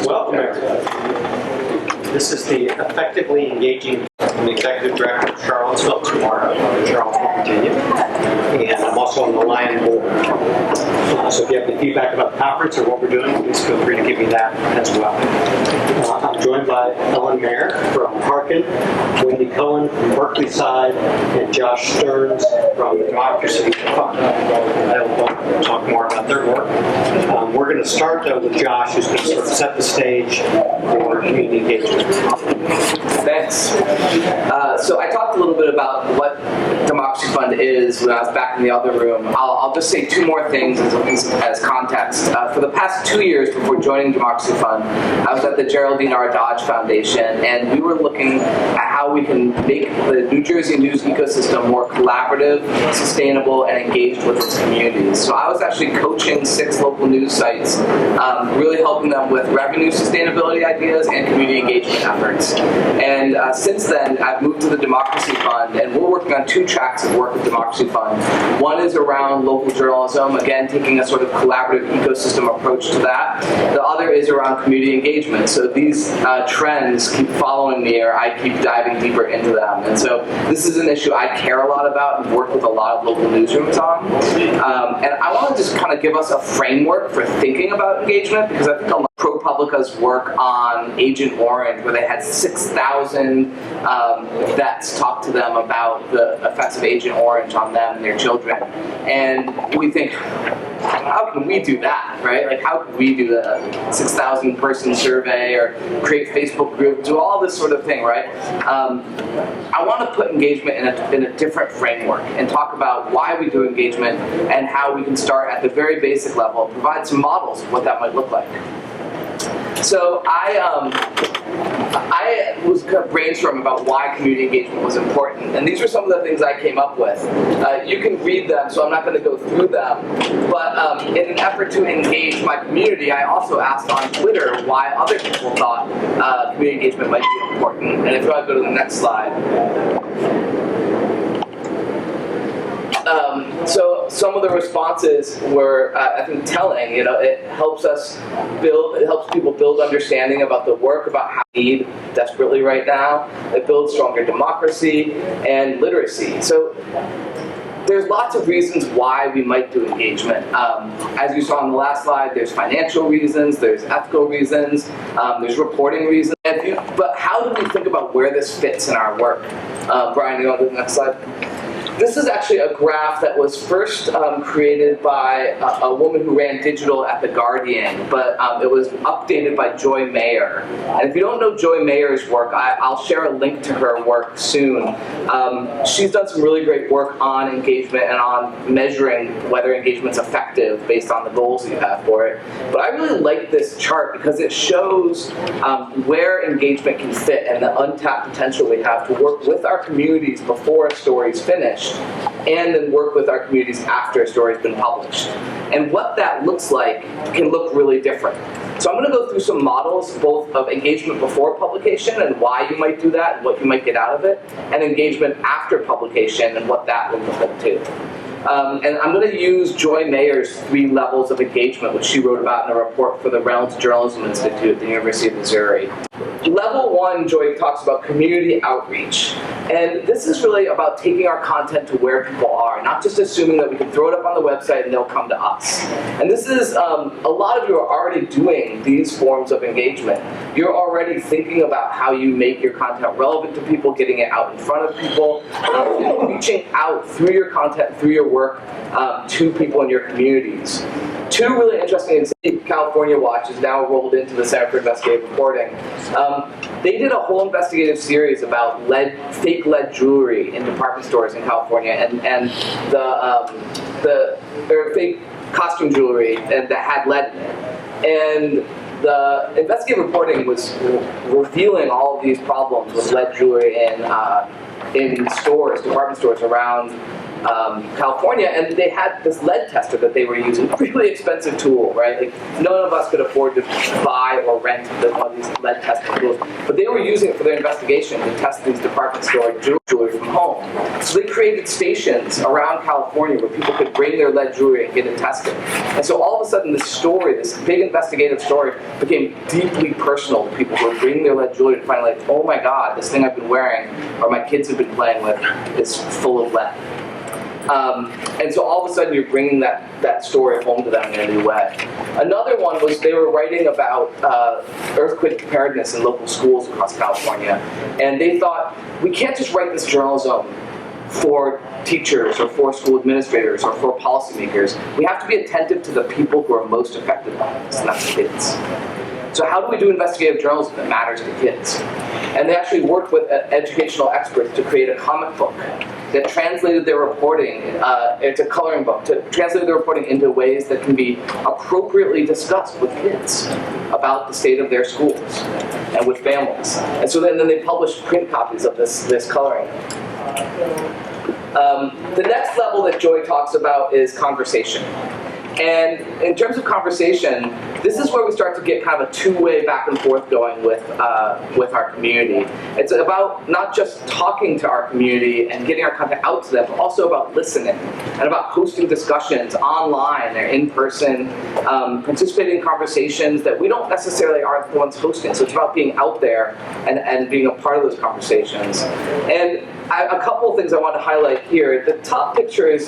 Welcome, everybody. This is the Effectively Engaging the Executive Director of Charlottesville tomorrow, in Charlottesville, Virginia. And I'm also on the Lion board. So if you have any feedback about the conference or what we're doing, please feel free to give me that as well. I'm joined by Ellen Mayer from Harkin, Wendy Cohen from Berkeley Side, and Josh Stearns from the Democracy Fund. They'll talk more about their work. We're going to start, though, with Josh, who's going to sort of set the stage for community engagement. Thanks. So I talked a little bit about what Democracy Fund is when I was back in the other room. I'll just say two more things as context. For the past 2 years before joining Democracy Fund, I was at the Geraldine R. Dodge Foundation, and we were looking at how we can make the New Jersey news ecosystem more collaborative, sustainable, and engaged with its communities. So I was actually coaching 6 local news sites, really helping them with revenue sustainability ideas and community engagement efforts. And since then, I've moved to the Democracy Fund, and we're working on 2 tracks of work with Democracy Fund. One is around local journalism, again, taking a sort of collaborative ecosystem approach to that. The other is around community engagement. So these trends keep following me, or I keep diving deeper into them. And so this is an issue I care a lot about and work with a lot of local newsrooms on. And I want to just kind of give us a framework for thinking about engagement, because I think a lot of ProPublica's work on Agent Orange, where they had 6,000 vets talk to them about the effects of Agent Orange on them and their children. And we think, how can we do that, right? Like, how can we do the 6,000 person survey or create Facebook groups, do all this sort of thing, right? I want to put engagement in a different framework and talk about why we do engagement and how we can start at the very basic level, provide some models of what that might look like. So I was kind of brainstorming about why community engagement was important, and these were some of the things I came up with. You can read them, so I'm not going to go through them, but in an effort to engage my community, I also asked on Twitter why other people thought community engagement might be important. And if I go to the next slide. So some of the responses were, I think, telling. You know, it helps people build understanding about the work, about how we need desperately right now. It builds stronger democracy and literacy. So there's lots of reasons why we might do engagement. As you saw on the last slide, there's financial reasons, there's ethical reasons, there's reporting reasons. But how do we think about where this fits in our work? Brian, you want to go to the next slide? This is actually a graph that was first created by a woman who ran digital at The Guardian, but it was updated by Joy Mayer. And if you don't know Joy Mayer's work, I'll share a link to her work soon. She's done some really great work on engagement and on measuring whether engagement's effective based on the goals you have for it. But I really like this chart because it shows where engagement can fit and the untapped potential we have to work with our communities before a story's finished, and then work with our communities after a story's been published. And what that looks like can look really different. So I'm going to go through some models, both of engagement before publication and why you might do that and what you might get out of it, and engagement after publication and what that would look like too. And I'm going to use Joy Mayer's 3 levels of engagement, which she wrote about in a report for the Reynolds Journalism Institute at the University of Missouri. Level 1, Joy talks about community outreach. And this is really about taking our content to where people are, not just assuming that we can throw it up on the website and they'll come to us. And this is, a lot of you are already doing these forms of engagement. You're already thinking about how you make your content relevant to people, getting it out in front of people, and reaching out through your content, through your work, to people in your communities. 2 really interesting examples. California Watch is now rolled into the Center for Investigative Reporting. They did a whole investigative series about fake lead jewelry in department stores in California, and the fake costume jewelry that had lead in it. And the investigative reporting was revealing all of these problems with lead jewelry in stores, department stores around California, and they had this lead tester that they were using, really expensive tool, right? Like none of us could afford to buy or rent one of these lead testing tools, but they were using it for their investigation to test these department store jewelry from home. So they created stations around California where people could bring their lead jewelry and get it tested. And so all of a sudden this story, this big investigative story, became deeply personal to people who were bringing their lead jewelry to find like, oh my God, this thing I've been wearing or my kids have been playing with is full of lead. And so all of a sudden you're bringing that story home to them in a new way. Another one was they were writing about earthquake preparedness in local schools across California. And they thought, we can't just write this journalism for teachers or for school administrators or for policymakers. We have to be attentive to the people who are most affected by this, and that's kids. So how do we do investigative journalism that matters to kids? And they actually worked with educational experts to create a comic book that translated their reporting, it's a coloring book, to translate their reporting into ways that can be appropriately discussed with kids about the state of their schools and with families. And so then they published print copies of this coloring. The next level that Joy talks about is conversation. And in terms of conversation, this is where we start to get kind of a two-way back and forth going with our community. It's about not just talking to our community and getting our content out to them, but also about listening and about hosting discussions online or in person, participating in conversations that we don't necessarily are the ones hosting. So it's about being out there and being a part of those conversations. And a couple of things I want to highlight here. The top picture is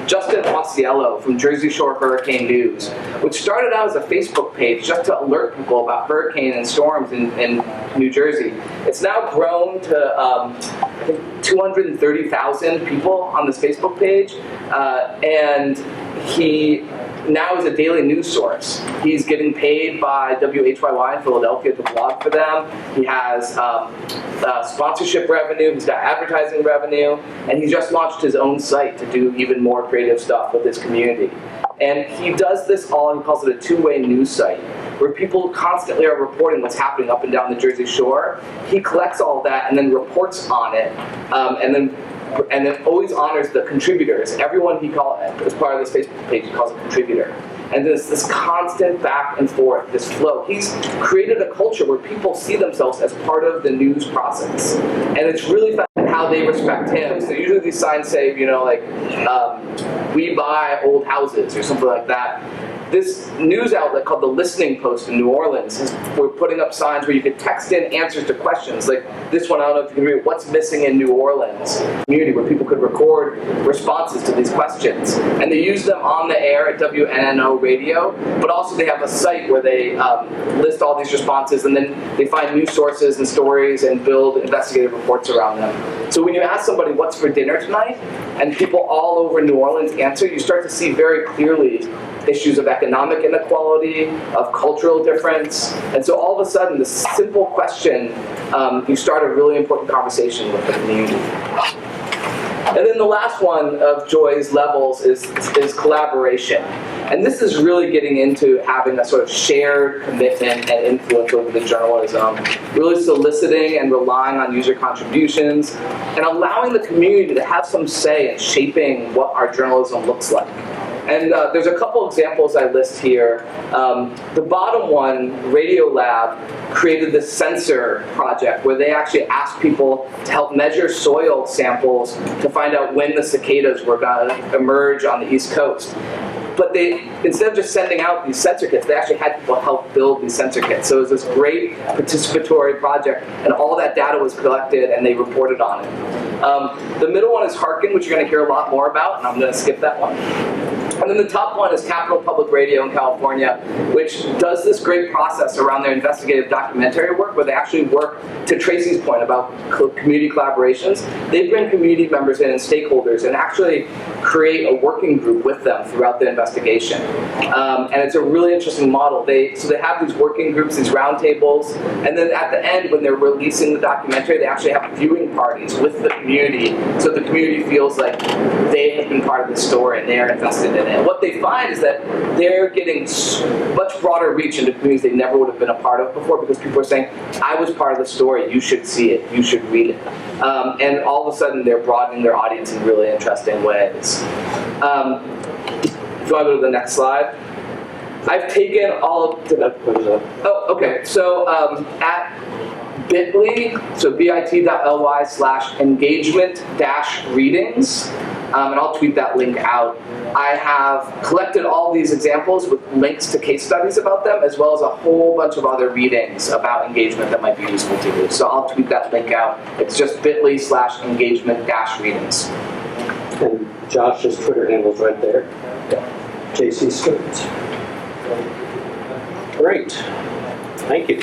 Justin Osiello from Jersey Shore Hurricane News, which started out as a Facebook page just to alert people about hurricane and storms in New Jersey. It's now grown to I think 230,000 people on this Facebook page, and he now is a daily news source. He's getting paid by WHYY in Philadelphia to blog for them. He has sponsorship revenue, he's got advertising revenue, and he just launched his own site to do even more creative stuff with his community. And he does this all, he calls it a two-way news site, where people constantly are reporting what's happening up and down the Jersey Shore. He collects all of that and then reports on it, and then always honors the contributors. Everyone he calls, as part of this Facebook page, he calls a contributor. And there's this constant back and forth, this flow. He's created a culture where people see themselves as part of the news process. And it's really fun how they respect him. So usually these signs say, we buy old houses or something like that. This news outlet called The Listening Post in New Orleans, we're putting up signs where you could text in answers to questions. Like this one, I don't know if you can read, what's missing in New Orleans? Community where people could record responses to these questions. And they use them on the air at WNNO radio, but also they have a site where they list all these responses, and then they find news sources and stories and build investigative reports around them. So when you ask somebody, what's for dinner tonight? And people all over New Orleans answer, you start to see very clearly issues of economic inequality, of cultural difference. And so all of a sudden, this simple question, you start a really important conversation with the community. And then the last one of Joy's levels is collaboration. And this is really getting into having a sort of shared commitment and influence over the journalism, really soliciting and relying on user contributions, and allowing the community to have some say in shaping what our journalism looks like. And there's a couple examples I list here. The bottom one, Radiolab, created this sensor project where they actually asked people to help measure soil samples to find out when the cicadas were going to emerge on the East Coast. But they, instead of just sending out these sensor kits, they actually had people help build these sensor kits. So it was this great participatory project, and all that data was collected and they reported on it. The middle one is Hearken, which you're going to hear a lot more about, and I'm going to skip that one. And then the top one is Capital Public Radio in California, which does this great process around their investigative documentary work, where they actually work, to Tracy's point about community collaborations, they bring community members in and stakeholders and actually create a working group with them throughout the investigation. And it's a really interesting model. So they have these working groups, these roundtables, and then at the end, when they're releasing the documentary, they actually have viewing parties with the community, so the community feels like they have been part of the story and they are invested in it. engagement in. What they find is that they're getting much broader reach into communities they never would have been a part of before, because people are saying, I was part of the story, you should see it, you should read it. And all of a sudden they're broadening their audience in really interesting ways. If you want to go to the next slide. I've taken all of okay. So at bit.ly, so bit.ly/engagement-readings, and I'll tweet that link out. I have collected all these examples with links to case studies about them, as well as a whole bunch of other readings about engagement that might be useful to you. So I'll tweet that link out. It's just bit.ly/engagement-readings. And Josh's Twitter handle's right there. JC Stearns. Great. Thank you.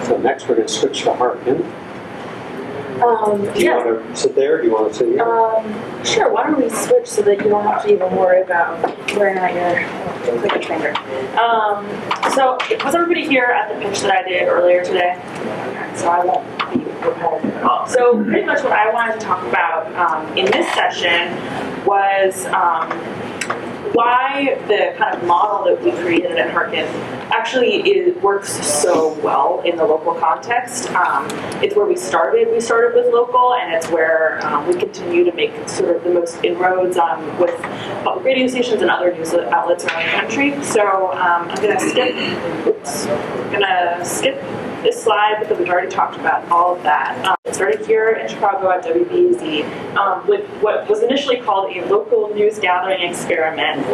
So next we're going to switch to Harkin. Do you want to sit there? Do you want to sit here? Sure, why don't we switch so that you don't have to even worry about wearing out your clicker finger. So was everybody here at the pitch that I did earlier today? So I won't be repetitive at all. So pretty much what I wanted to talk about in this session was why the kind of model that we created at Harkin actually works so well in the local context. It's where we started. We started with local, and it's where we continue to make sort of the most inroads with public radio stations and other news outlets around the country. So I'm going to skip this slide because we've already talked about all of that. It started here in Chicago at WBEZ with what was initially called a local news gathering experiment,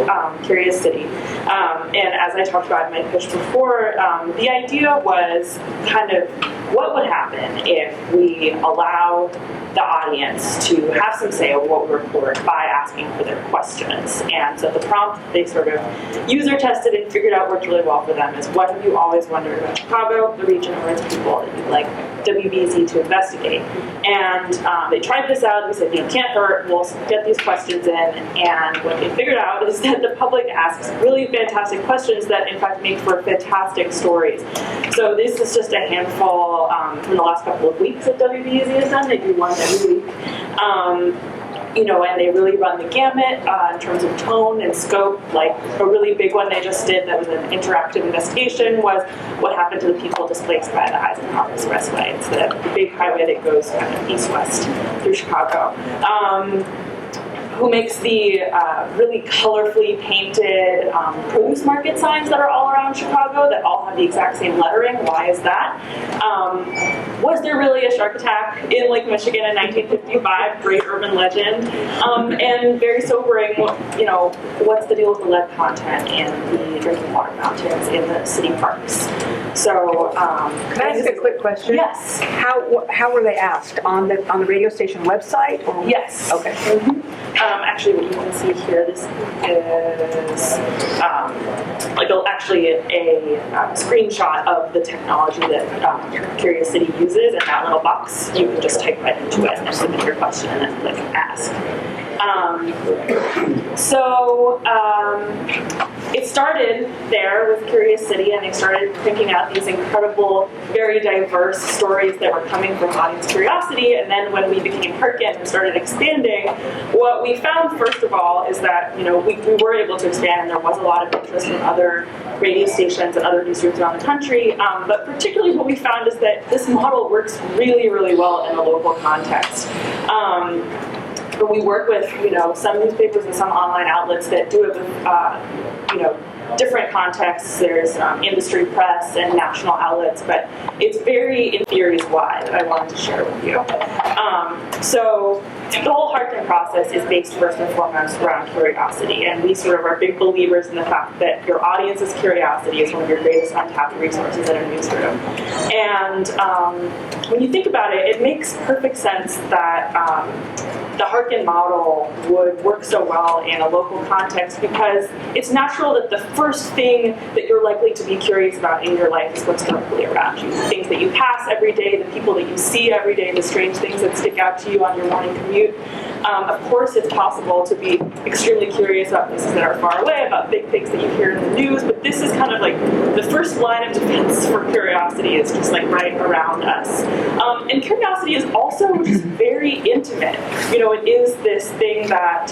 Curious City. And as I talked about in my pitch before, the idea was kind of what would happen if we allow the audience to have some say over what we report by asking for their questions. And so the prompt they sort of user tested and figured out worked really well for them is, what have you always wondered about Chicago, the region, or its people that you'd like WBEZ to investigate? And they tried this out. They said, can't hurt, we'll get these questions in. And what they figured out is that the public asks really fantastic questions that in fact make for fantastic stories. So this is just a handful from the last couple of weeks that WBEZ has done. They do one every week. And they really run the gamut in terms of tone and scope. Like a really big one they just did that was an interactive investigation was what happened to the people displaced by the Eisenhower Expressway. It's the big highway that goes kind of east-west through Chicago. Who makes the really colorfully painted produce market signs that are all around Chicago that all have the exact same lettering. Why is that? Was there really a shark attack in Lake Michigan in 1955? Great urban legend. And very sobering, what's the deal with the lead content in the drinking water fountains in the city parks? So, can I ask a quick question? Yes. How were they asked? On the radio station website? Or? Yes. Okay. Mm-hmm. Actually, what you can see here, this is actually a screenshot of the technology that Curious City uses in that little box. You can just type right into it and submit your question and then click ask. It started there with Curious City, and they started thinking out these incredible, very diverse stories that were coming from audience curiosity. And then when we became Harkin and started expanding, what we found, first of all, is that we were able to expand, and there was a lot of interest from other radio stations and other newsrooms around the country. But particularly what we found is that this model works really, really well in the local context. But we work with, some newspapers and some online outlets that do it with, different contexts. There's industry press and national outlets, but it's very in theories wide that I wanted to share with you. So the whole Harkin process is based first and foremost around curiosity, and we sort of are big believers in the fact that your audience's curiosity is one of your greatest untapped resources in a newsroom. And when you think about it, it makes perfect sense that the Harkin model would work so well in a local context because it's natural that the first thing that you're likely to be curious about in your life is what's directly around you. The things that you pass every day, the people that you see every day, the strange things that stick out to you on your morning commute. Of course, it's possible to be extremely curious about places that are far away, about big things that you hear in the news, but this is kind of like the first line of defense for curiosity is just like right around us. And curiosity is also just very intimate. You know, it is this thing that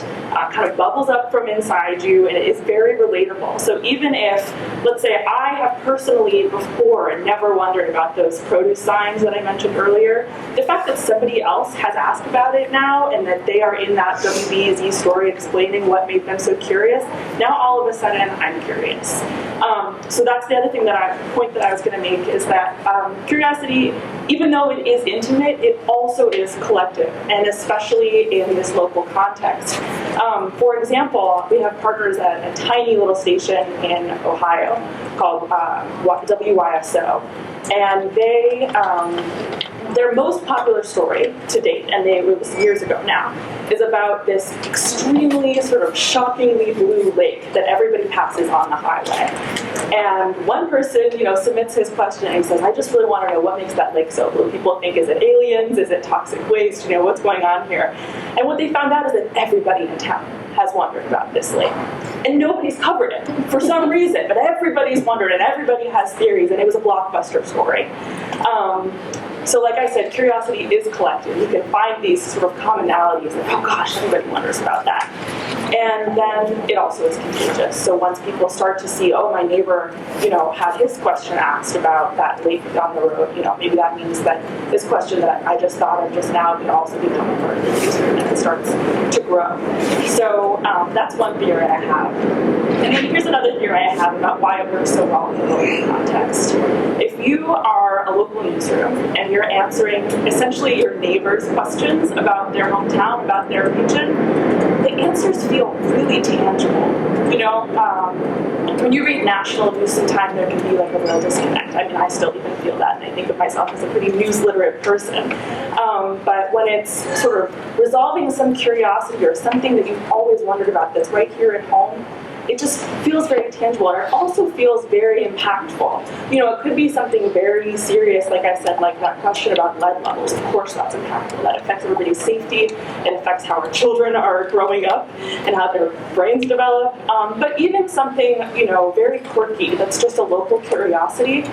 kind of bubbles up from inside you, and it is very relatable. So even if, let's say, I have personally before never wondered about those produce signs that I mentioned earlier, the fact that somebody else has asked about it now and that they are in that WBEZ story explaining what made them so curious, now all of a sudden I'm curious. So that's the other point that I was going to make is that curiosity, even though it is intimate, it also is collective, and especially in this local context. For example, we have partners at a tiny little station in Ohio called WYSO, and their most popular story to date, and it was years ago now, is about this extremely sort of shockingly blue lake that everybody passes on the highway. And one person, submits his question and he says, I just really want to know what makes that lake so blue. People think, is it aliens? Is it toxic waste? What's going on here? And what they found out is that everybody in town has wondered about this lake. And nobody's covered it for some reason, but everybody's wondered and everybody has theories, and it was a blockbuster story. So like I said, curiosity is collective. You can find these sort of commonalities of, oh gosh, everybody wonders about that. And then it also is contagious. So once people start to see, oh, my neighbor, had his question asked about that lake down the road, maybe that means that this question that I just thought of just now can also become a part of the newsroom, and it starts to grow. So that's one theory I have. And then here's another theory I have about why it works so well in the local context. If you are a local newsroom and you're answering essentially your neighbors' questions about their hometown, about their region, the answers feel really tangible. When you read national news, sometimes there can be like a real disconnect. I mean, I still even feel that, and I think of myself as a pretty news-literate person. But when it's sort of resolving some curiosity or something that you've always wondered about that's right here at home, it just feels very tangible, and it also feels very impactful. It could be something very serious, like I said, like that question about lead levels. Of course that's impactful. That affects everybody's safety. It affects how our children are growing up and how their brains develop. But even something, very quirky, that's just a local curiosity,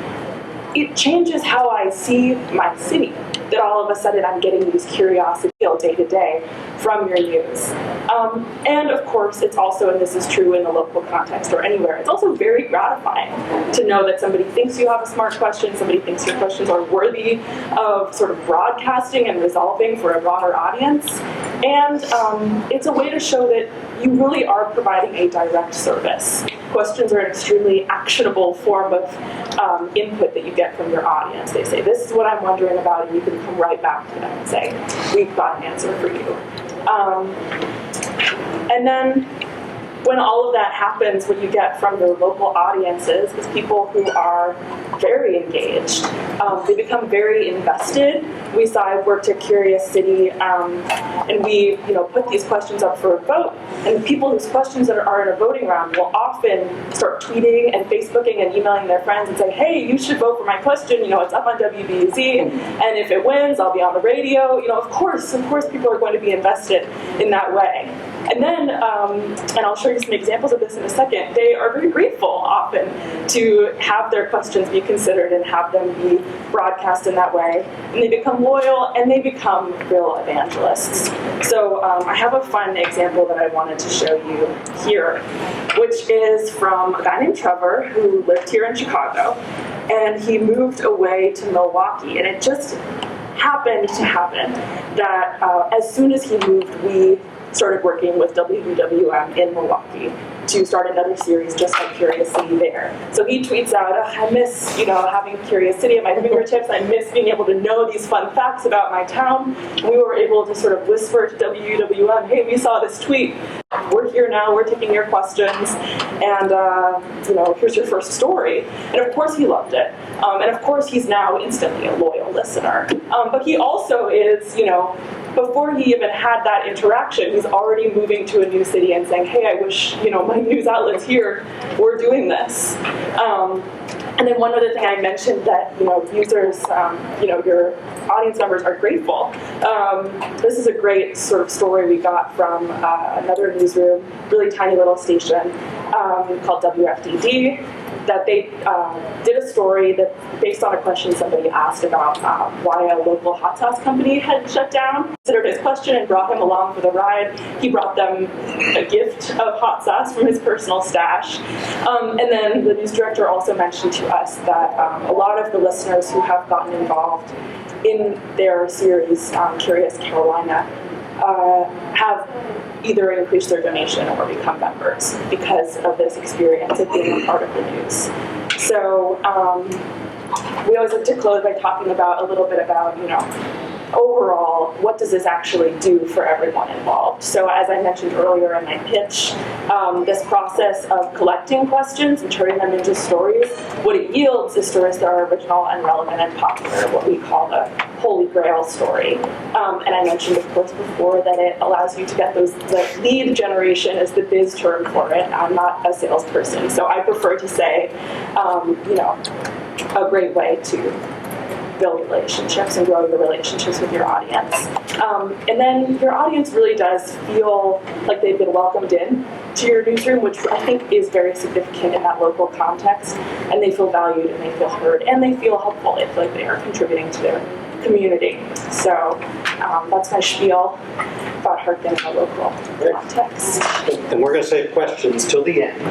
it changes how I see my city. That all of a sudden I'm getting these curiosity day to day from your news. And of course, it's also, and this is true in the local context or anywhere, it's also very gratifying to know that somebody thinks you have a smart question, somebody thinks your questions are worthy of sort of broadcasting and resolving for a broader audience. And it's a way to show that you really are providing a direct service. Questions are an extremely actionable form of input that you get from your audience. They say, this is what I'm wondering about, and you can come right back to them and say, we've got an answer for you. And then when all of that happens, what you get from the local audiences is people who are very engaged. They become very invested. We saw I worked at Curious City, and we put these questions up for a vote. And the people whose questions are in a voting round will often start tweeting and Facebooking and emailing their friends and say, hey, you should vote for my question. It's up on WBEZ, and if it wins, I'll be on the radio. Of course people are going to be invested in that way. And then, and I'll show you some examples of this in a second, they are very grateful often to have their questions be considered and have them be broadcast in that way. And they become loyal and they become real evangelists. So I have a fun example that I wanted to show you here, which is from a guy named Trevor who lived here in Chicago. And he moved away to Milwaukee. And it just happened to happen that as soon as he moved, we started working with WWM in Milwaukee to start another series just like Curious City there. So he tweets out, I miss, having Curious City at my fingertips. I miss being able to know these fun facts about my town. We were able to sort of whisper to WWM, hey, we saw this tweet. We're here now, we're taking your questions, and here's your first story. And of course he loved it. And of course he's now instantly a loyal listener. But he also is, before he even had that interaction, he's already moving to a new city and saying, hey, I wish, my news outlets here were doing this. And then one other thing I mentioned that, users, your audience members are grateful. This is a great sort of story we got from another newsroom, really tiny little station called WFDD, that they did a story that based on a question somebody asked about why a local hot sauce company had shut down. Considered his question and brought him along for the ride. He brought them a gift of hot sauce from his personal stash. And then the news director also mentioned to us that a lot of the listeners who have gotten involved in their series, Curious Carolina, have either increased their donation or become members because of this experience of being a part of the news. So we always like to close by talking about a little bit about, overall, what does this actually do for everyone involved? So as I mentioned earlier in my pitch, this process of collecting questions and turning them into stories, what it yields is stories that are original and relevant and popular, what we call the Holy Grail story. And I mentioned, of course, before that it allows you to get the lead generation is the biz term for it. I'm not a salesperson, so I prefer to say, a great way to build relationships and grow your relationships with your audience. And then your audience really does feel like they've been welcomed in to your newsroom, which I think is very significant in that local context. And they feel valued and they feel heard and they feel helpful. They feel like they are contributing to their community. So that's my spiel about Harken in a local context. And we're going to save questions till the end.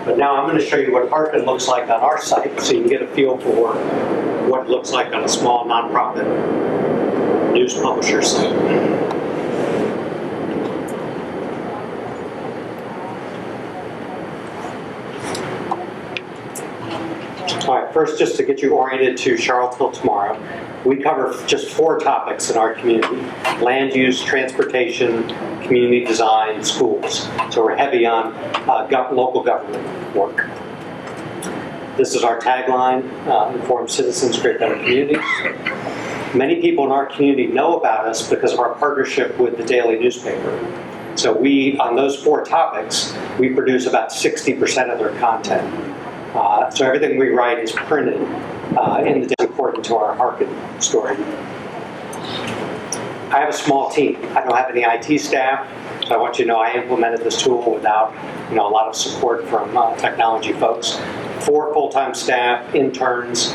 But now I'm going to show you what Harken looks like on our site so you can get a feel for what it looks like on a small nonprofit news publisher site. All right, first just to get you oriented to Charlottesville Tomorrow, we cover just 4 topics in our community: land use, transportation, community design, schools. So we're heavy on local government work. This is our tagline, informed citizens create better communities. Many people in our community know about us because of our partnership with the daily newspaper. So on those 4 topics, we produce about 60% of their content. So everything we write is printed in the day important to our Harken story. I have a small team. I don't have any IT staff, so I want you to know I implemented this tool without a lot of support from technology folks. 4 full-time staff, interns.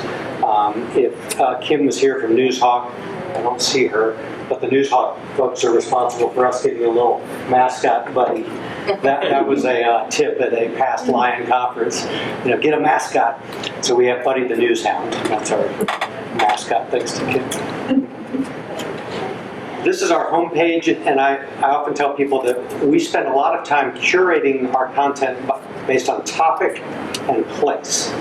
If Kim was here from NewsHawk, I don't see her, but the NewsHawk folks are responsible for us getting a little mascot buddy. That was a tip at a past Lion conference. Get a mascot. So we have Buddy the News Hound. That's our mascot, thanks to Kim. This is our homepage, and I often tell people that we spend a lot of time curating our content based on topic and place.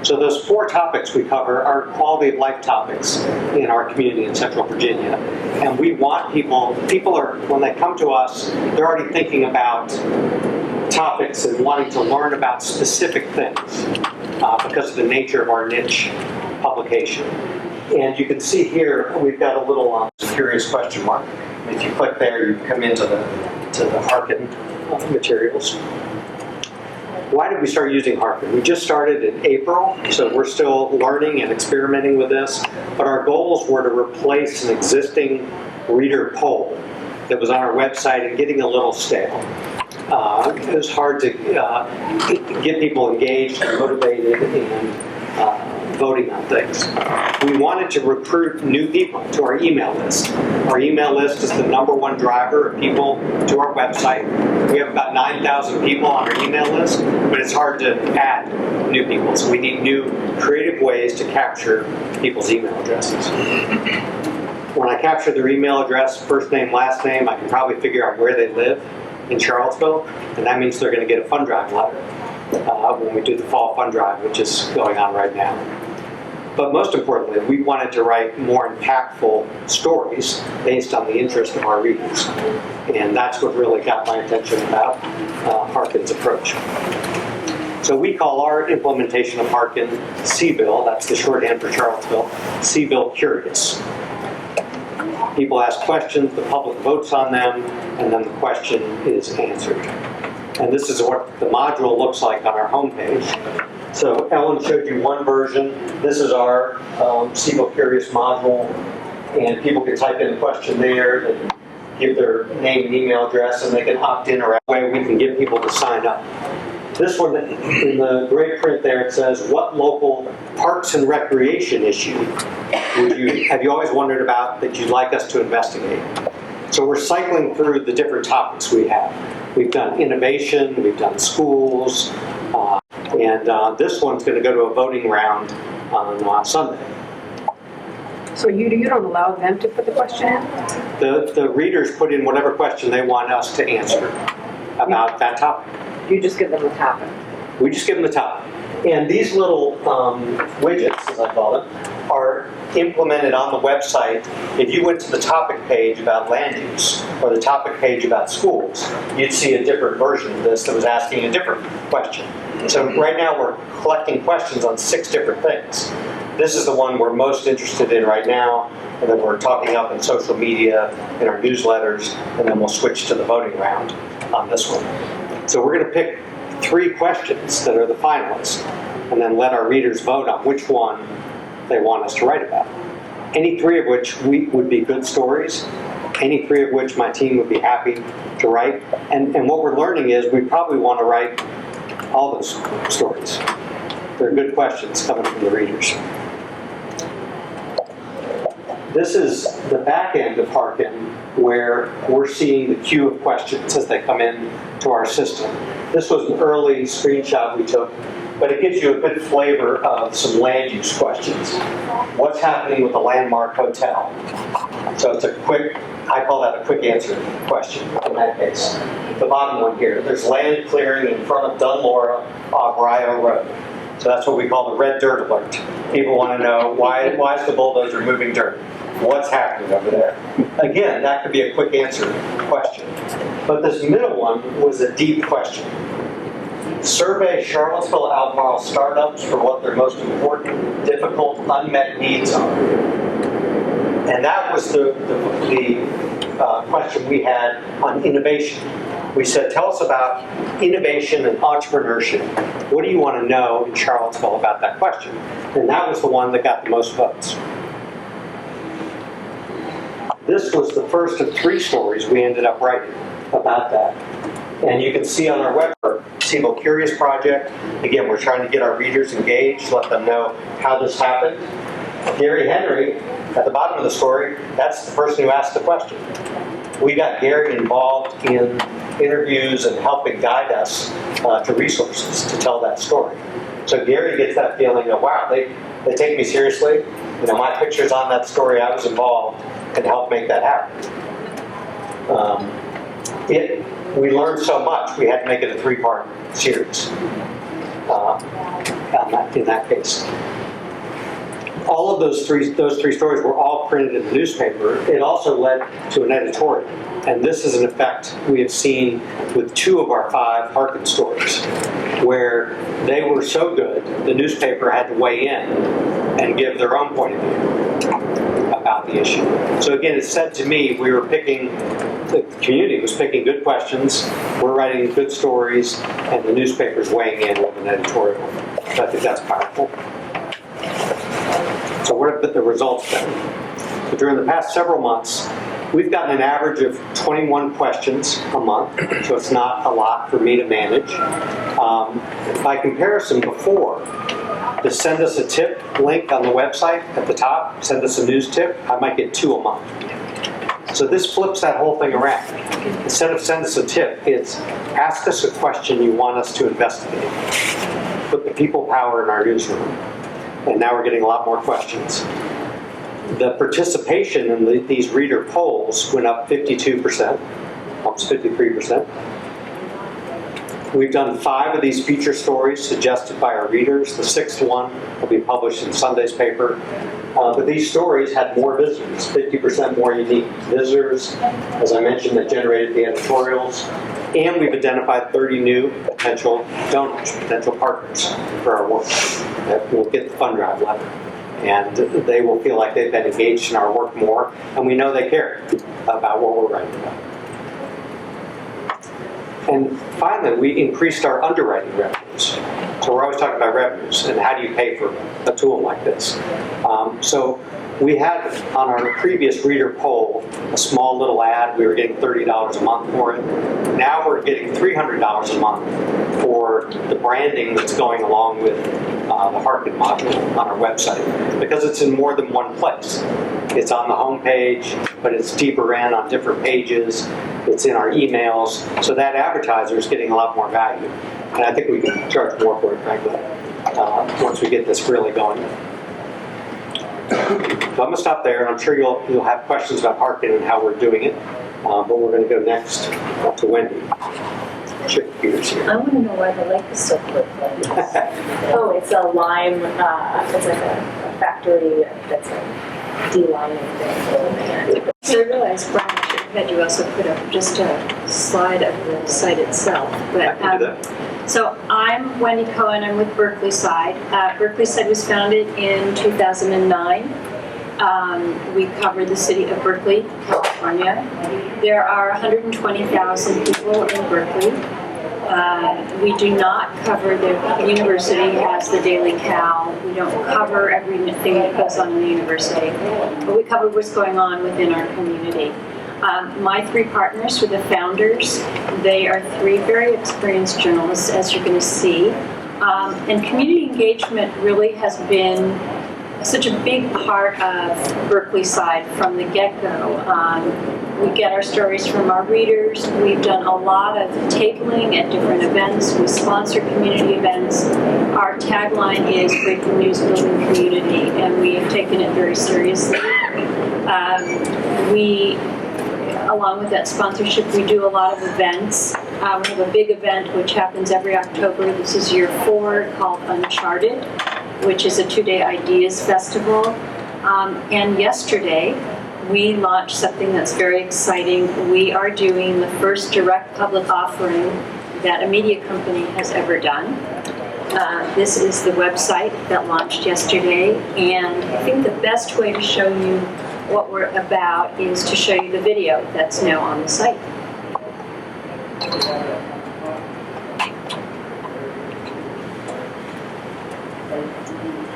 So those 4 topics we cover are quality of life topics in our community in Central Virginia. And we want people are, when they come to us, they're already thinking about topics and wanting to learn about specific things because of the nature of our niche publication. And you can see here, we've got a little curious question mark. If you click there, you come into the Harken materials. Why did we start using Harken? We just started in April, so we're still learning and experimenting with this, but our goals were to replace an existing reader poll that was on our website and getting a little stale. It was hard to get people engaged and motivated and voting on things. We wanted to recruit new people to our email list. Our email list is the #1 driver of people to our website. We have about 9,000 people on our email list, but it's hard to add new people. So we need new creative ways to capture people's email addresses. When I capture their email address, first name, last name, I can probably figure out where they live in Charlottesville, and that means they're going to get a fund drive letter when we do the fall fund drive, which is going on right now. But most importantly, we wanted to write more impactful stories based on the interest of our readers. And that's what really got my attention about Harken's approach. So we call our implementation of Harken CBIL, that's the shorthand for Charlottesville, CBIL Curious. People ask questions, the public votes on them, and then the question is answered. And this is what the module looks like on our homepage. So Ellen showed you one version. This is our CBO Curious module, and people can type in a question there, and give their name and email address, and they can opt in, or that way we can get people to sign up. This one, in the gray print there, it says, what local parks and recreation issue have you always wondered about that you'd like us to investigate? So we're cycling through the different topics we have. We've done innovation, we've done schools, and this one's going to go to a voting round on Sunday. So you don't allow them to put the question in? The readers put in whatever question they want us to answer about that topic. You just give them the topic? We just give them the topic. And these little widgets, as I call them, are implemented on the website. If you went to the topic page about land use or the topic page about schools, you'd see a different version of this that was asking a different question. So right now we're collecting questions on 6 different things. This is the one we're most interested in right now, and then we're talking up in social media, in our newsletters, and then we'll switch to the voting round on this one. So we're going to pick 3 questions that are the finalists, and then let our readers vote on which one they want us to write about. Any 3 of which would be good stories, any 3 of which my team would be happy to write. And what we're learning is we probably want to write all those stories. They're good questions coming from the readers. This is the back end of Harkin, where we're seeing the queue of questions as they come in to our system. This was an early screenshot we took, but it gives you a good flavor of some land use questions. What's happening with the Landmark Hotel? So it's a quick, I call that a quick answer question in that case. The bottom one here, there's land clearing in front of Dunlora off Rio Road. So that's what we call the red dirt alert. People want to know, why is the bulldozer moving dirt? What's happening over there? Again, that could be a quick answer question. But this middle one was a deep question. Survey Charlottesville Albemarle startups for what their most important, difficult, unmet needs are. And that was the question we had on innovation. We said, tell us about innovation and entrepreneurship. What do you want to know in Charlottesville about that question? And that was the one that got the most votes. This was the first of 3 stories we ended up writing about that. And you can see on our website, CBO Curious Project. Again, we're trying to get our readers engaged, let them know how this happened. Gary Henry, at the bottom of the story, that's the person who asked the question. We got Gary involved in interviews and helping guide us to resources to tell that story. So Gary gets that feeling of, wow, they take me seriously. You know, my picture's on that story. I was involved and helped make that happen. We learned so much, we had to make it a 3-part series in that case. All of those three stories were all printed in the newspaper. It also led to an editorial. And this is an effect we have seen with 2 of our 5 Harkin stories, where they were so good, the newspaper had to weigh in and give their own point of view about the issue. So again, it said to me, the community was picking good questions, we're writing good stories, and the newspaper's weighing in with an editorial. So I think that's powerful. So what have the results been? So during the past several months, we've gotten an average of 21 questions a month, so it's not a lot for me to manage. By comparison, before, to send us a tip link on the website at the top, send us a news tip, I might get 2 a month. So this flips that whole thing around. Instead of send us a tip, it's ask us a question you want us to investigate. Put the people power in our newsroom. And now we're getting a lot more questions. The participation in these reader polls went up 52%, almost 53%. We've done 5 of these feature stories suggested by our readers. The 6th one will be published in Sunday's paper. But these stories had more visitors, 50% more unique visitors, as I mentioned, that generated the editorials. And we've identified 30 new potential donors, potential partners for our work that will get the fund drive letter. And they will feel like they've been engaged in our work more, and we know they care about what we're writing about. And finally, we increased our underwriting revenues. So we're always talking about revenues and how do you pay for a tool like this. So we had on our previous reader poll a small little ad. We were getting $30 a month for it. Now we're getting $300 a month for the branding that's going along with the Harken module on our website, because it's in more than one place. It's on the home page, but it's deeper in on different pages. It's in our emails. So that advertiser is getting a lot more value. And I think we can charge more for it, frankly, once we get this really going. So I'm going to stop there, and I'm sure you'll have questions about Harken and how we're doing it. But we're going to go next to Wendy. Chick Peters here. I want to know why the lake is so quick. Oh, it's a lime, it's like a factory that's a de-liming thing. So I realized, Brian, I should have had you also put up just a slide of the site itself. But, I can do that. So I'm Wendy Cohen. I'm with Berkeley Side. Berkeley Side was founded in 2009. We cover the city of Berkeley, California. There are 120,000 people in Berkeley. We do not cover the university has the Daily Cal. We don't cover everything that goes on in the university, but we cover what's going on within our community. My three partners are the founders. They are three very experienced journalists, as you're going to see. And community engagement really has been such a big part of Berkeley Side from the get-go. We get our stories from our readers. We've done a lot of tabling at different events. We sponsor community events. Our tagline is breaking news, building community, and we have taken it very seriously. Along with that sponsorship, we do a lot of events. We have a big event which happens every October. This is year 4, called Uncharted, which is a 2-day ideas festival. And yesterday, we launched something that's very exciting. We are doing the first direct public offering that a media company has ever done. This is the website that launched yesterday, and I think the best way to show you what we're about is to show you the video that's now on the site.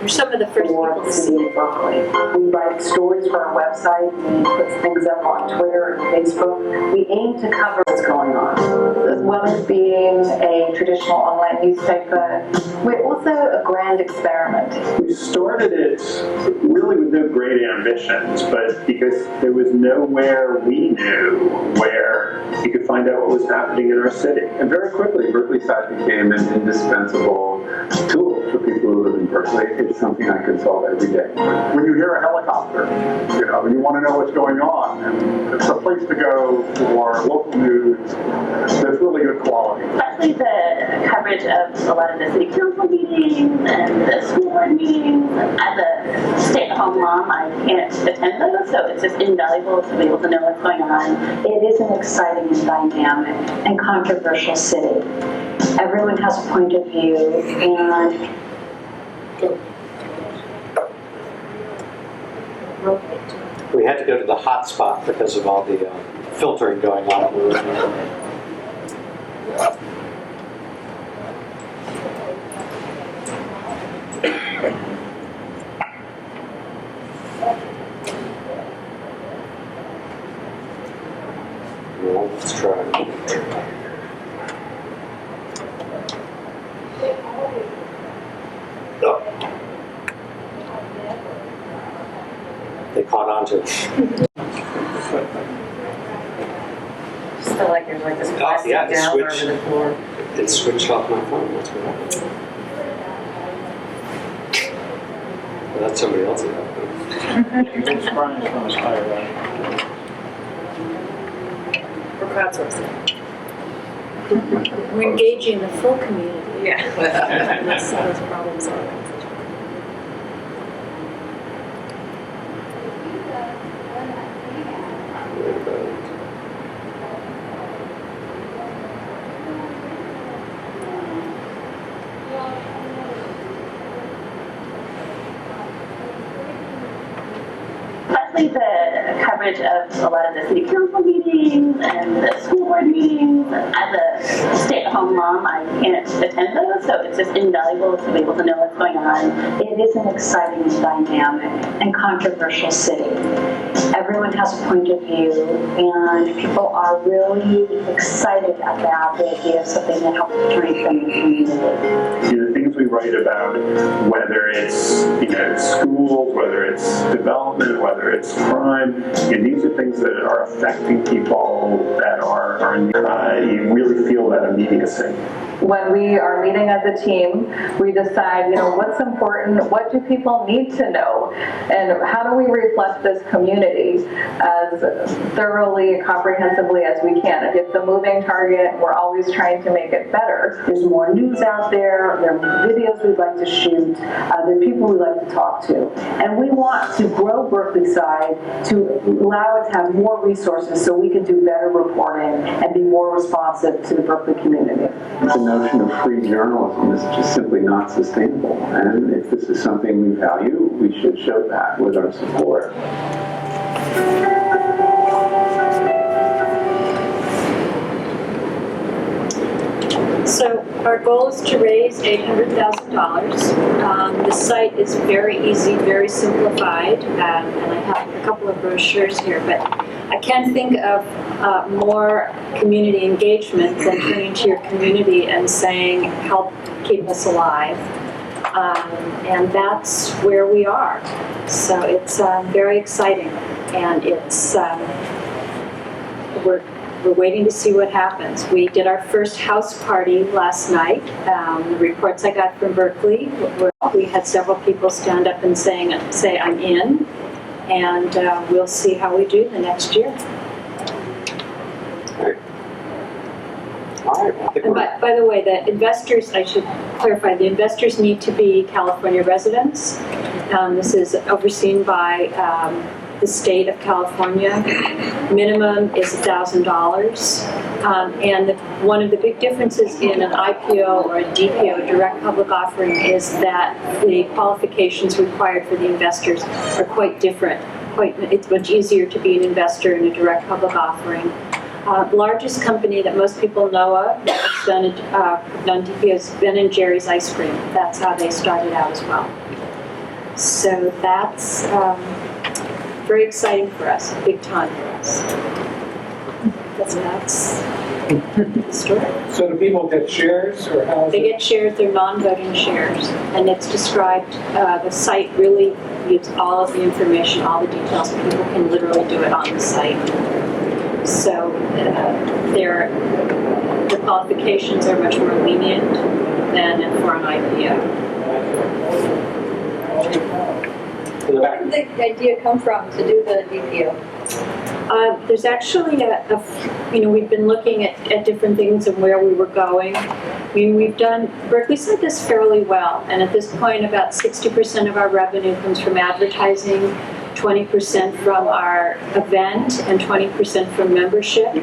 You're some of the first people to see it. We write stories for our website, we put things up on Twitter and Facebook. We aim to cover what's going on. As well as being a traditional online newspaper, we're also a grand experiment. We started it really with no great ambitions, but because there was nowhere we knew where you could find out what was happening in our city. And very quickly, Berkeley Side became an indispensable tool for people who live in Berkeley. It's something I consult every day. When you hear a helicopter, you want to know what's going on, and it's a place to go for local news that's really good quality. Especially the coverage of a lot of the city council meetings and the school board meetings. As a stay-at-home mom, I can't attend those, so it's just invaluable to be able to know what's going on. It is an exciting and dynamic and controversial city. Everyone has a point of view, and We had to go to the hot spot because of all the filtering going on. Well, let's try. They caught on to it. Just feel like there's like this plastic Yeah, the down switch. over the floor. It switched off my phone. That's what happened. Well, that's somebody else's phone. We're crowdsourcing. We're engaging the full community. Yeah. Let's solve those problems. Especially the coverage of a lot of the city council meetings and the school board meetings. As a mom, I can't attend those, so it's just invaluable to be able to know what's going on. It is an exciting, dynamic, and controversial city. Everyone has a point of view, and people are really excited about the idea of something that helps strengthen the community. The things we write about, whether it's schools, whether it's development, whether it's crime, these are things that are affecting people that are you really feel that immediacy. When we are meeting as a team, we decide, what's important, what do people need to know, and how do we reflect this community as thoroughly and comprehensively as we can. If it's a moving target, we're always trying to make it better. There's more news out there, there are videos we'd like to shoot, there are people we'd like to talk to. And we want to grow Berkeley Side to allow it to have more resources so we can do better reporting and be more responsive to the Berkeley community. The notion of free journalism is just simply not sustainable. And if this is something we value, we should show that with our support. So our goal is to raise $800,000. The site is very easy, very simplified, and I have a couple of brochures here, but I can think of more community engagement than turning to your community and saying, help keep us alive. And that's where we are. So it's very exciting, and it's we're waiting to see what happens. We did our first house party last night. The reports I got from Berkeley we had several people stand up and say I'm in, and we'll see how we do the next year. All right. I think And we're- by the way, the investors, I should clarify, the investors need to be California residents. This is overseen by the state of California. Minimum is $1,000. And one of the big differences in an IPO or a DPO, direct public offering, is that the qualifications required for the investors are quite different. It's much easier to be an investor in a direct public offering. Largest company that most people know of that's done DPO has been Ben & Jerry's Ice Cream. That's how they started out as well. So that's very exciting for us, big time for us. That's the story. So do people get shares, or how is They it? get shares, they're non-voting shares, and it's described, the site really gives all of the information, all the details. People can literally do it on the site. So the qualifications are much more lenient than for an IPO. Where did the idea come from to do the DPO? There's actually we've been looking at different things and where we were going. I mean, Berkeley Site does fairly well, and at this point about 60% of our revenue comes from advertising, 20% from our event, and 20% from membership.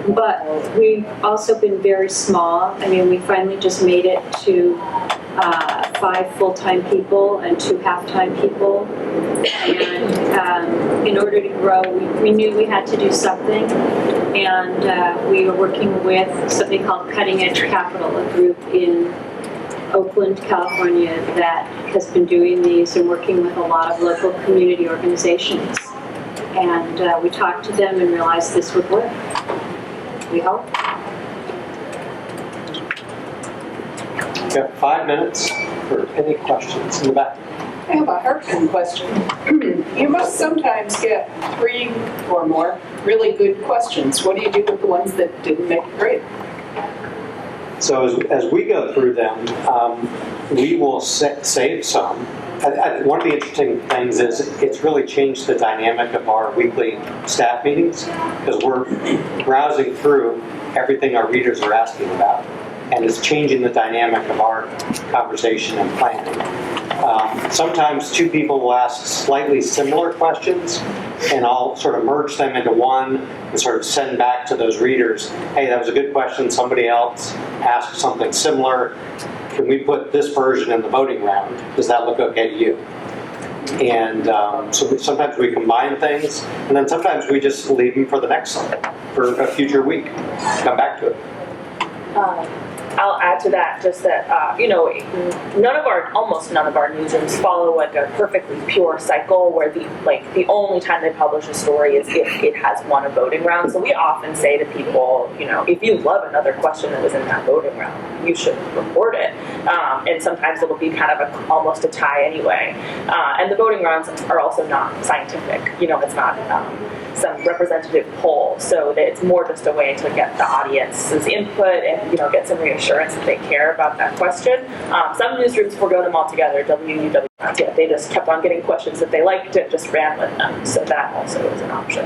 But we've also been very small. I mean, we finally just made it to 5 full-time people and 2 half-time people. And in order to grow, we knew we had to do something. And we were working with something called Cutting Edge Capital, a group in Oakland, California, that has been doing these and working with a lot of local community organizations. And we talked to them and realized this would work. We hope. We've got 5 minutes for any questions in the back. I have a Harkin question. You must sometimes get 3 or more really good questions. What do you do with the ones that didn't make the grade? So as we go through them, we will save some. One of the interesting things is it's really changed the dynamic of our weekly staff meetings, because we're browsing through everything our readers are asking about, and it's changing the dynamic of our conversation and planning. Sometimes 2 people will ask slightly similar questions, and I'll sort of merge them into one and sort of send back to those readers, hey, that was a good question, somebody else asked something similar. Can we put this version in the voting round? Does that look okay to you? And so sometimes we combine things, and then sometimes we just leave them for the next, for a future week. Come back to it. I'll add to that just that, almost none of our newsrooms follow like a perfectly pure cycle where the only time they publish a story is if it has won a voting round. So we often say to people, if you love another question that was in that voting round, you should report it. And sometimes it'll be kind of almost a tie anyway. And the voting rounds are also not scientific. It's not some representative poll. So that it's more just a way to get the audience's input and, get some reassurance that they care about that question. Some newsrooms forego them altogether. WUW, they just kept on getting questions that they liked and just ran with them. So that also is an option.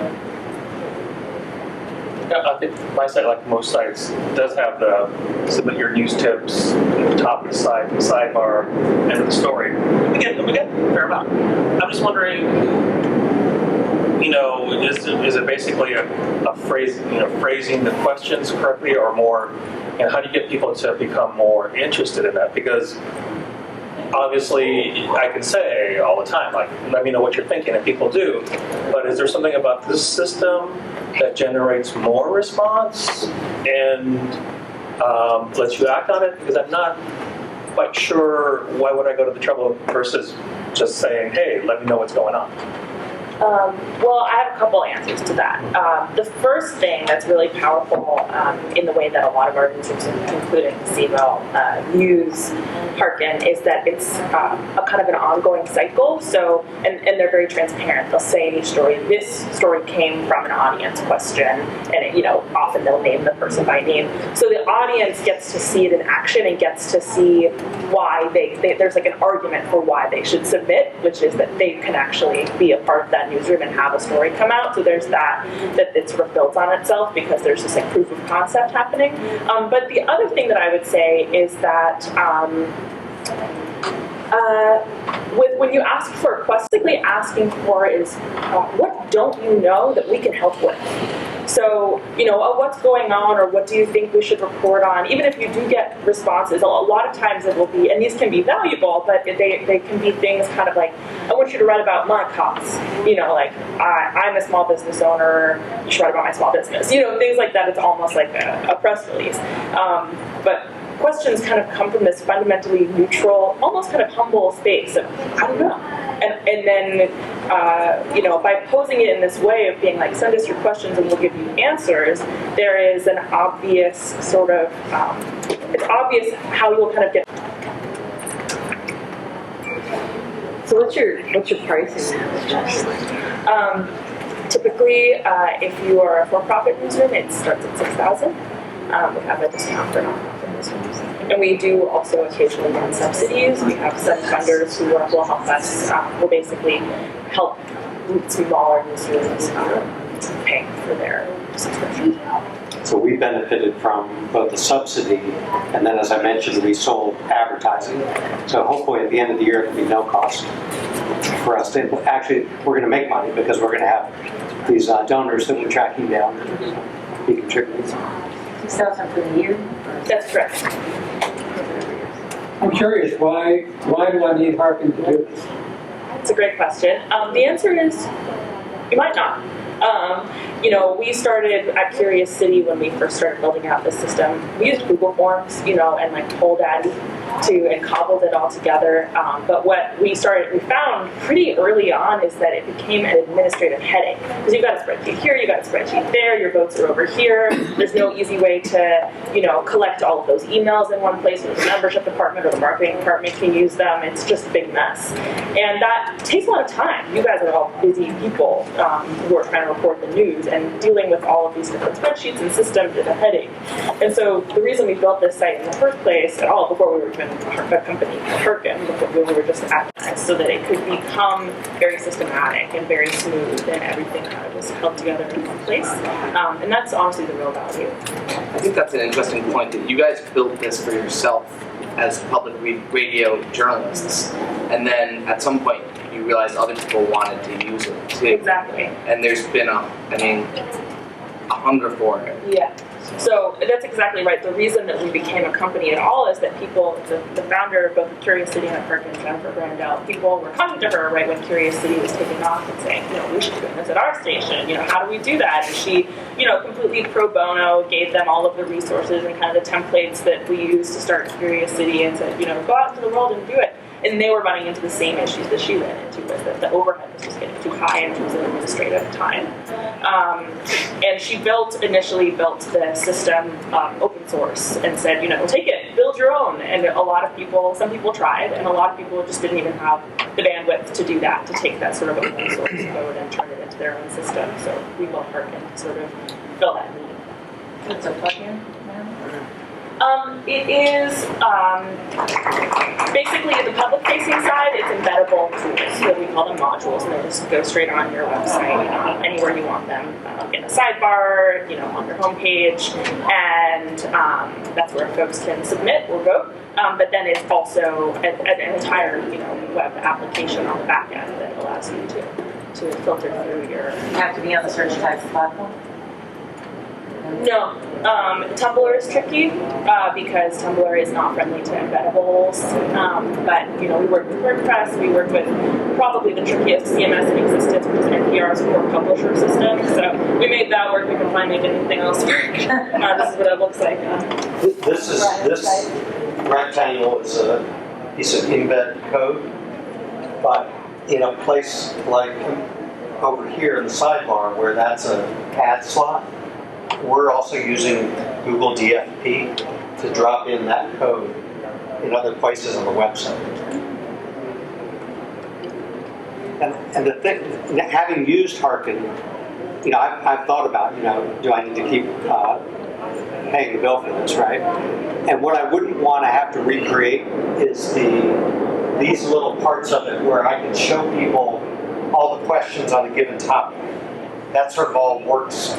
Yeah, I think my site, like most sites, does have the submit your news tips at the top of the site, sidebar, end of the story. We get a fair amount. I'm just wondering, is it basically a phrase, phrasing the questions correctly, or more, and how do you get people to become more interested in that? Because obviously, I can say all the time, like, let me know what you're thinking, and people do. But is there something about this system that generates more response and lets you act on it? Because I'm not quite sure why would I go to the trouble versus just saying, hey, let me know what's going on. Well, I have a couple answers to that. The first thing that's really powerful in the way that a lot of our newsrooms, including CMO, use Hearken, is that it's a kind of an ongoing cycle. So, and they're very transparent. They'll say in each story, this story came from an audience question, and often they'll name the person by name. So the audience gets to see it in action and gets to see why there's like an argument for why they should submit, which is that they can actually be a part of that newsroom and have a story come out. So there's that it sort of builds on itself because there's this like proof of concept happening. But the other thing that I would say is that when you ask for a question, basically asking for is what don't you know that we can help with? So, what's going on, or what do you think we should report on? Even if you do get responses, a lot of times it will be, and these can be valuable, but they can be things kind of like, I want you to write about my costs. Like, I'm a small business owner, you should write about my small business. Things like that. It's almost like a press release. But questions kind of come from this fundamentally neutral, almost kind of humble space of, I don't know. And then, by posing it in this way of being like, send us your questions and we'll give you answers, there is an obvious sort of, it's obvious how you'll kind of get. So what's your pricing? Typically, if you are a for-profit newsroom, it starts at $6,000. We have a discount for nonprofit newsrooms. And we do also occasionally run subsidies. We have some funders who will help us, will basically help smaller newsrooms pay for their subscription. So we benefited from both the subsidy, and then as I mentioned, we sold advertising. So hopefully at the end of the year, it'll be no cost for us to, actually, we're going to make money because we're going to have these donors that we're tracking down and be contributing. $6,000 for the year? That's correct. I'm curious, why do I need Hearken to do this? It's a great question. The answer is, you might not. We started at Curious City when we first started building out the system. We used Google Forms, and like TollDaddy and cobbled it all together. But what we found pretty early on is that it became an administrative headache because you've got a spreadsheet here, you've got a spreadsheet there, your votes are over here. There's no easy way to, collect all of those emails in one place, or the membership department or the marketing department can use them. It's just a big mess. And that takes a lot of time. You guys are all busy people who are trying to report the news, and dealing with all of these different spreadsheets and systems is a headache. And so the reason we built this site in the first place at all, before we were even a company, Hearken, before we were just advertised, so that it could become very systematic and very smooth, and everything kind of was held together in one place. And that's honestly the real value. I think that's an interesting point, that you guys built this for yourself as public radio journalists, and then at some point you realized other people wanted to use it too. Exactly. And there's been a hunger for it. Yeah. So that's exactly right. The reason that we became a company at all is that people, the founder of both Curious City and at Perkins, Jennifer Brandel, people were coming to her right when Curious City was taking off and saying, we should be doing this at our station. How do we do that? And she, completely pro bono gave them all of the resources and kind of the templates that we use to start Curious City and said, go out into the world and do it. And they were running into the same issues that she ran into, was that the overhead was just getting too high in terms of administrative time. And she initially built the system open source and said, take it, build your own. And some people tried, and a lot of people just didn't even have the bandwidth to do that, to take that sort of open source code and turn it into their own system. So we built Harken to sort of fill that need. It's a plugin. It is basically the public-facing side. It's embeddable tools, so we call them modules, and they just go straight on your website, anywhere you want them, in a sidebar, on your homepage, and that's where folks can submit or vote. But then it's also an entire, web application on the back end that allows you to filter through your. You have to be on the search tags platform? No, Tumblr is tricky because Tumblr is not friendly to embeddables. But we work with WordPress. We work with probably the trickiest CMS in existence, which is NPR's core publisher system. So we made that work. We can finally make anything else work. This is what it looks like. This rectangle is a piece of embed code, but in a place like over here in the sidebar where that's a ad slot, we're also using Google DFP to drop in that code in other places on the website. And the thing, having used Harken, I've thought about, do I need to keep paying the bill for this, right? And what I wouldn't want to have to recreate is these little parts of it where I can show people all the questions on a given topic. That sort of all works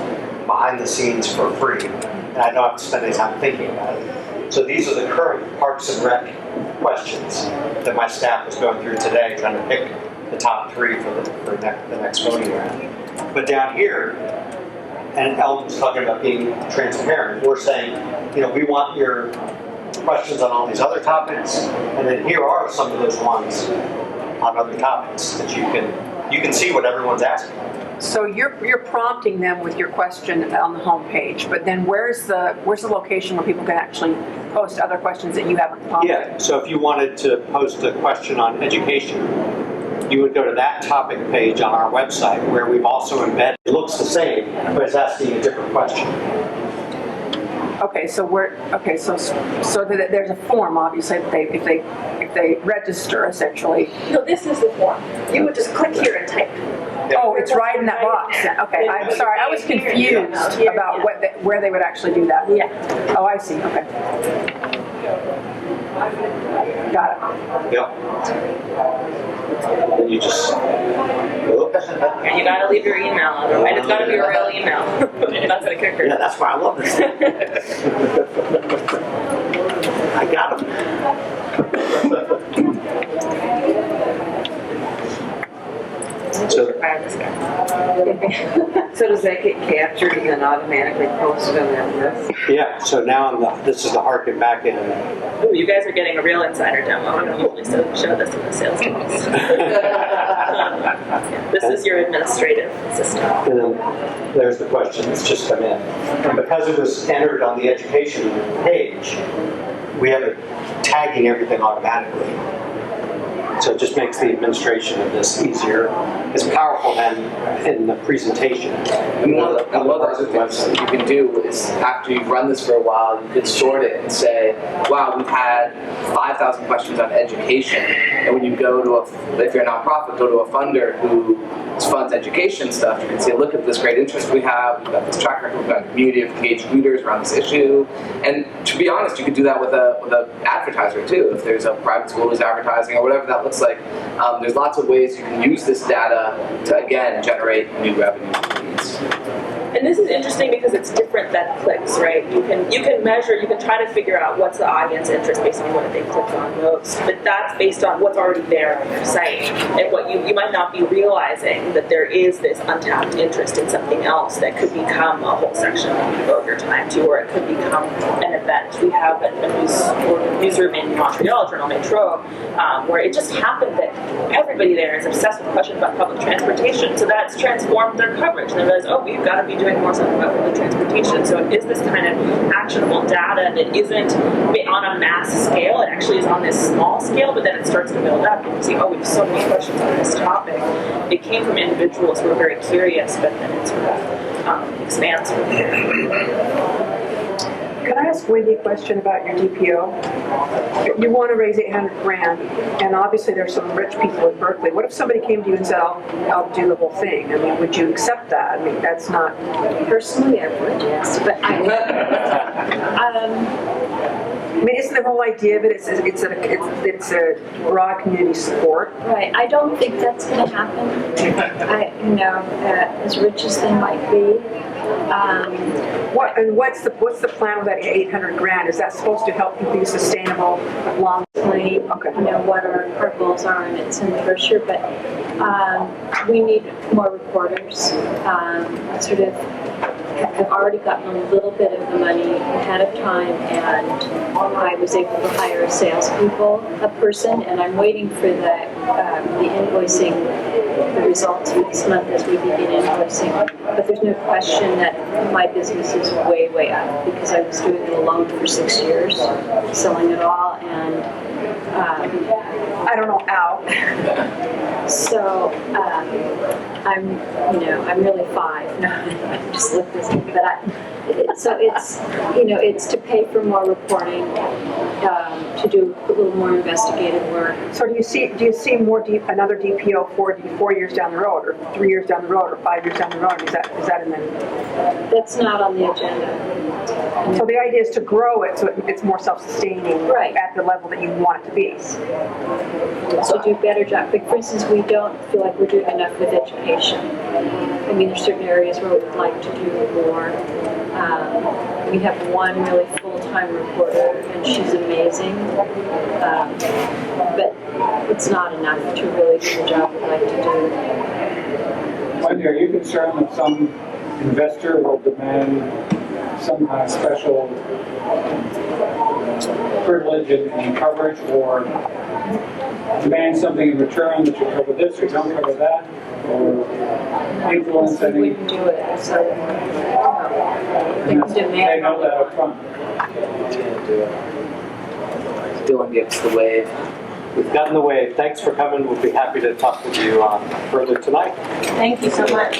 behind the scenes for free, and I don't have to spend any time thinking about it. So these are the current Parks and Rec questions that my staff was going through today, trying to pick the top 3 for the next voting round. But down here, and Ellen was talking about being transparent, we're saying, we want your questions on all these other topics, and then here are some of those ones on other topics that you can see what everyone's asking. So you're prompting them with your question on the homepage, but then where's the location where people can actually post other questions that you haven't prompted? Yeah, so if you wanted to post a question on education, you would go to that topic page on our website where we've also embedded. It looks the same, but it's asking a different question. Okay, so there's a form, obviously, if they register, essentially. No, this is the form. You would just click here and type. Oh, it's right in that box. Okay, I'm sorry. I was confused about where they would actually do that. Yeah. Oh, I see. Okay. Got it. Yep. And you just. And you gotta leave your email, otherwise it's gotta be a real email. That's the kicker. Yeah, that's why I love this. I got him. So does that get captured and then automatically posted on that list? Yeah, so now this is the Harken backend. Ooh, you guys are getting a real insider demo. I don't usually show this in the sales calls. This is your administrative system. And then there's the questions just come in. And because it was entered on the education page, we have it tagging everything automatically. So it just makes the administration of this easier. It's powerful than in the presentation. And one of the things that you can do is, after you've run this for a while, you could sort it and say, wow, we've had 5,000 questions on education. And when you go to if you're a nonprofit, go to a funder who funds education stuff, you can say, look at this great interest we have, we've got this track record, we've got a community of engaged readers around this issue. And to be honest, you could do that with an advertiser too. If there's a private school who's advertising or whatever that looks like, there's lots of ways you can use this data to, again, generate new revenue leads. And this is interesting because it's different than clicks, right? You can measure, you can try to figure out what's the audience interest based on what they click on most, but that's based on what's already there on your site. And what you might not be realizing that there is this untapped interest in something else that could become a whole section that you devote your time to, or it could become an event. We have a newsroom in Montreal, Journal Metro, where it just happened that everybody there is obsessed with questions about public transportation. So that's transformed their coverage. And they realize, oh, we've got to be doing more stuff about public transportation. So it is this kind of actionable data that isn't on a mass scale. It actually is on this small scale, but then it starts to build up. And you see, oh, we have so many questions on this topic. It came from individuals who were very curious, but then it sort of expands from there. Can I ask Wendy a question about your DPO? You want to raise $800,000, and obviously there's some rich people in Berkeley. What if somebody came to you and said, I'll do the whole thing? I mean, would you accept that? I mean, that's not... Personally, I would, yes, but I mean, isn't the whole idea of it, it's a broad community support? Right, I don't think that's going to happen. As rich as they might be. What's the plan with that $800,000? Is that supposed to help you be sustainable long term? Okay. What our goals are, and it's in the brochure, but we need more reporters. I've already gotten a little bit of the money ahead of time, and I was able to hire a person, and I'm waiting for the invoicing, the results for this month as we begin invoicing. But there's no question that my business is way, way up because I was doing it alone for 6 years, selling it all, and I don't know how. So I'm really 5. No, I'm just looking this, but so it's to pay for more reporting, to do a little more investigative work. So do you see another DPO 4 years down the road, or 3 years down the road, or 5 years down the road? Is that in the? That's not on the agenda. So the idea is to grow it so it's more self-sustaining, right, at the level that you want it to be. So do a better job. But for instance, we don't feel like we're doing enough with education. I mean, there's certain areas where we'd like to do more. We have one really full-time reporter, and she's amazing. But it's not enough to really do the job we'd like to do. Wendy, are you concerned that some investor will demand some kind of special privilege in coverage, or demand something in return that you cover this or don't cover that, or influence any? We wouldn't do it, so They know that up front. Dylan gets the wave. We've gotten the wave. Thanks for coming. We'll be happy to talk with you further tonight. Thank you so much.